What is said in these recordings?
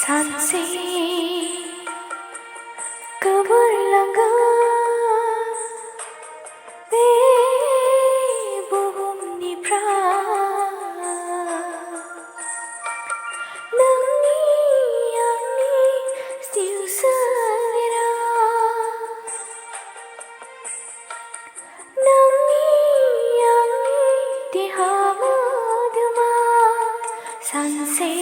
산세 keberlangga be buhumniफ्राय नोंनि आंनि जिउ सोलेरा नोंनि आंनि देहा मोदोमा सानसे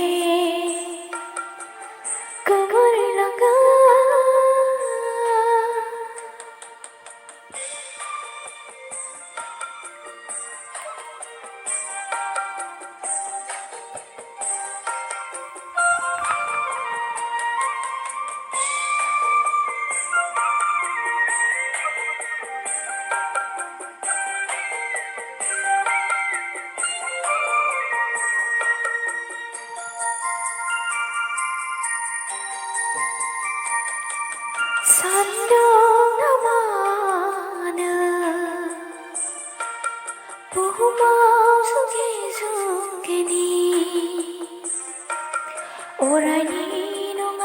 산동 나마는 부모마음 속에니 오라니 농아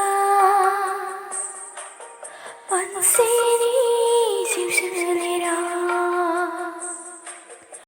만세니